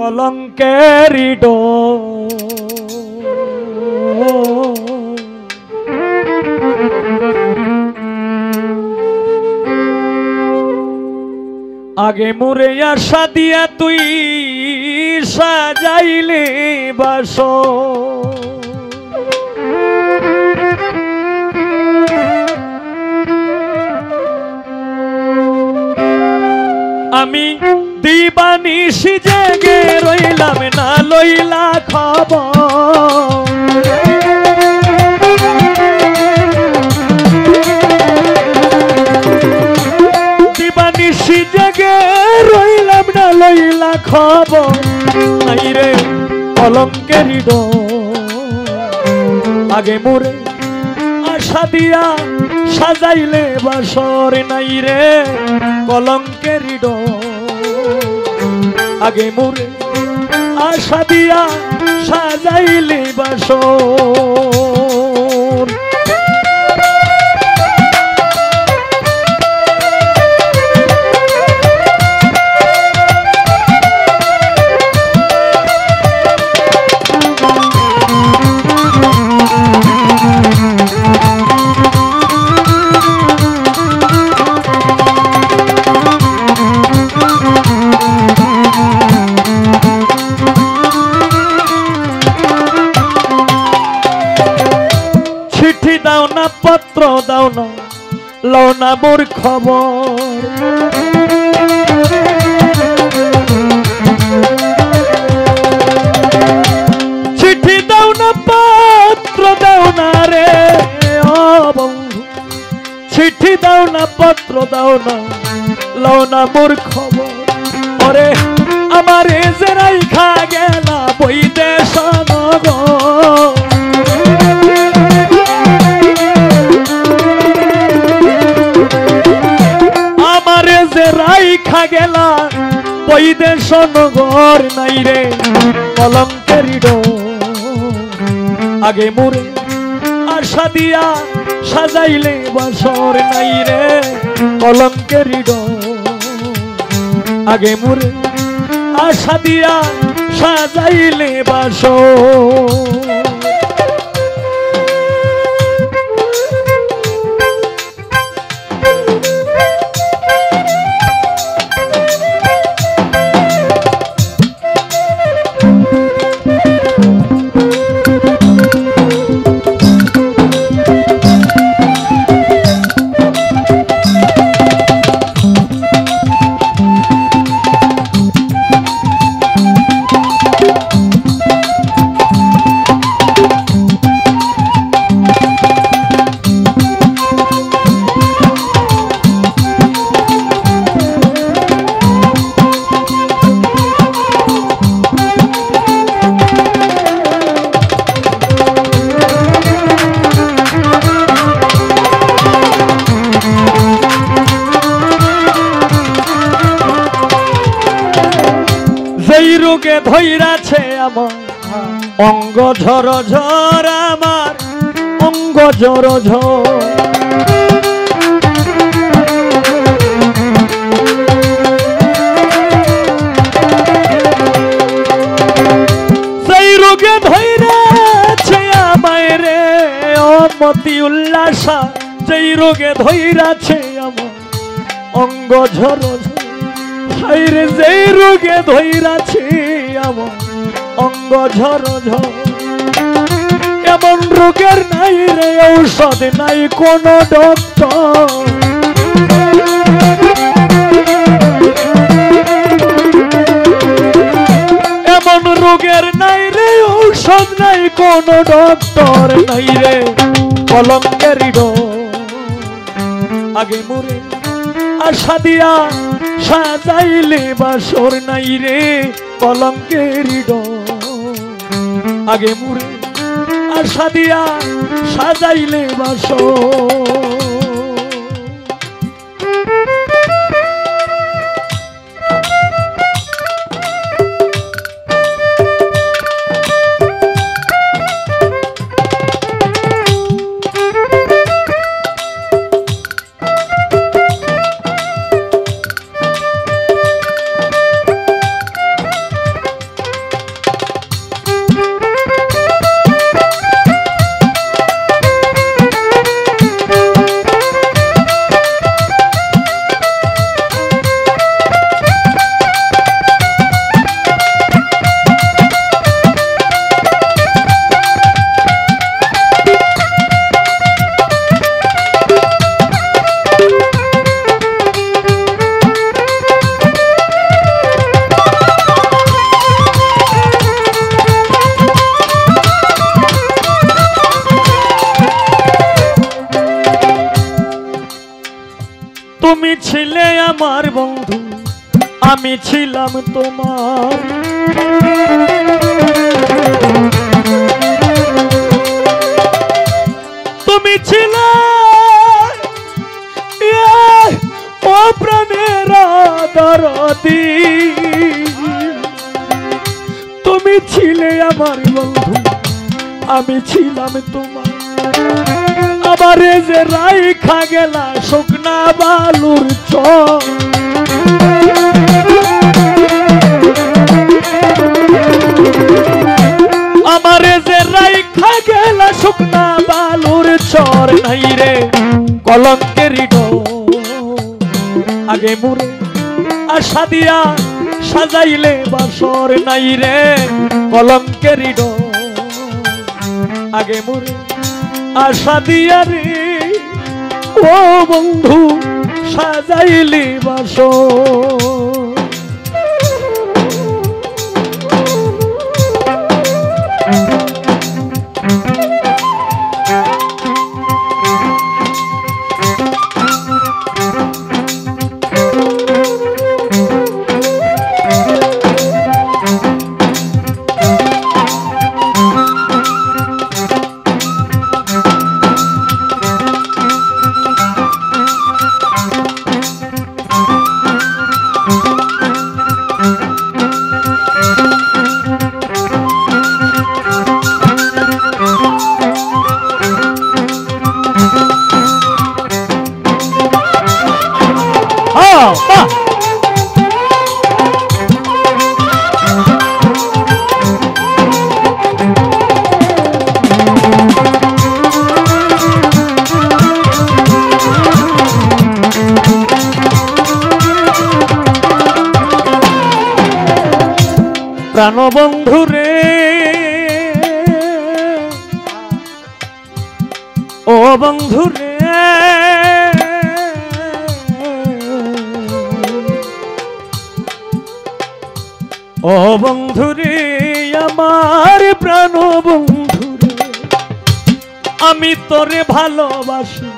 কলঙ্কেরি ডোর আগে মোরে আশা দিয়া তুই সাজাইলে বাসর আমি দিবানিশি জেগে রইলাম না লইলা খবর দিবানিশি জেগে রইলাম না লইলা খবর নাই রে কলঙ্কেরি ডোর আগে মোরে আশা দিয়া সাজাইলে বাসর নাই রে কলঙ্কেরি ডোর আগে মোরে আশা দিয়া সাজাইলে বাসর দাও না পত্র দাও না লও না মোর খবর চিঠি দাও না পত্র দাও না রে ও বন্ধু চিঠি দাও না পত্র দাও না লও না মোর খবর ওরে আমার যে রাইখা গেলা বৈদেশ নগর রাইখা গেলা বৈদেশ নগর নাই রে কলঙ্কেরি ডোর আগে মোরে আশা দিয়া সাজাইলে বাসর নাই রে কলঙ্কেরি ডোর আগে মোরে আশা দিয়া সাজাইলে বাসর রোগে ধৈরাছে আমার অঙ্গ ঝর ঝর আমার অঙ্গ ঝর ঝর সেই রোগে ধৈরাছে আমায় রে অমতি উল্লাসা যেই রোগে ধৈরাছে আমার অঙ্গ ঝর ঝর হাইরে যেই রোগে ধৈরাছে আমার অঙ্গ ঝর ঝর এমন রোগের নাই রে ঔষধ নাই কোন ডক্টর এমন রোগের নাই রে ঔষধ নাই কোন ডক্টর নাই রে কলঙ্কেরি ডোর আগে মোরে আশা দিয়া সাজাইলে বাসর নাই রে কলঙ্কেরি ডোর আগে মোরে আশা দিয়া সাজাইলে বাসর আমি ছিলাম তোমার। তুমি ছিলে ও প্রাণের দরদি, তুমি ছিলে আমার বন্ধু, আমি ছিলাম তোমার। আমারে যে রাইখা গেলা শুকনা বালুর চর, আমারে যে রাইখা গেলা শুকনা বালুর চর, নাই রে কলঙ্কের আগে মুরে আশা দিয়া সাজাইলে বাসর, নাই রে কলঙ্কের আগে মুরে আশা দিয়া রে ও বন্ধু সাজাইলি বাসর। প্রাণবন্ধু রে ও বন্ধু রে, ও বন্ধু রে আমার প্রাণবন্ধু রে, আমি তোরে ভালোবাসি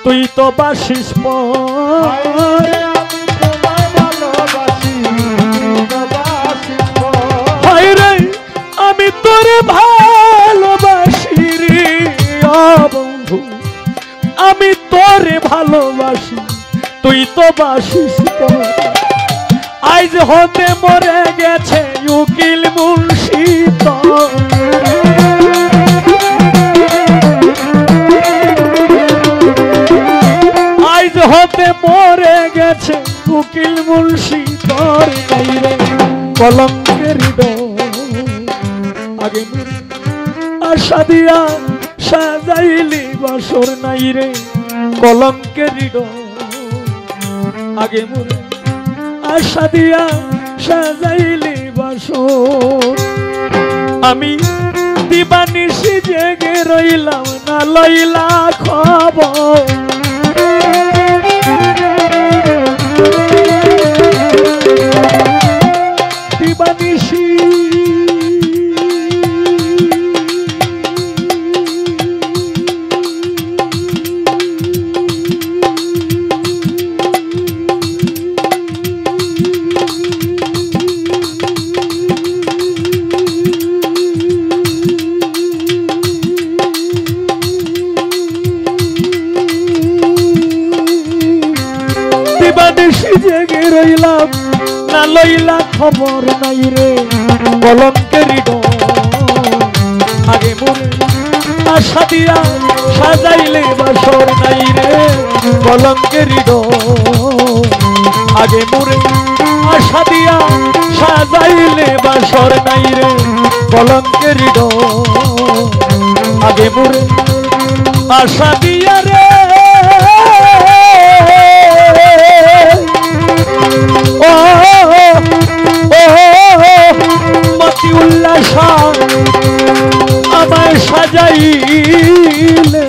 তুই তো বাসিস পর, আমি তোরে ভালোবাসি রে ও বন্ধু, আমি তোরে ভালোবাসি তুই তো বাসিস। আজ হতে মরে গেছে উকিল মুন্সি, আজ হতে মরে গেছে উকিল মুন্সি, তোর নাই রে কলঙ্কের আগে আশা দিয়া সাজাইলি বাসর, নাই রে কলঙ্কের আগে মুরে আশা দিয়া সাজাইলি বাসর। আমি দিবানিশি জেগে রইলাম না লইলা খবর, দিবানিশি জেগে রইলাম না লইলা খবর, নাই রে কলঙ্কের আগে মুরে আশা দিয়া সাজাইলে বাসর, নাই রে কলঙ্কের আগে মুরে আশা দিয়া সাজাইলে বাসর, নাই রে কলঙ্কের আগে মুরে আশা দিয়া রে মতি উল্লাস আমায় সাজাইলে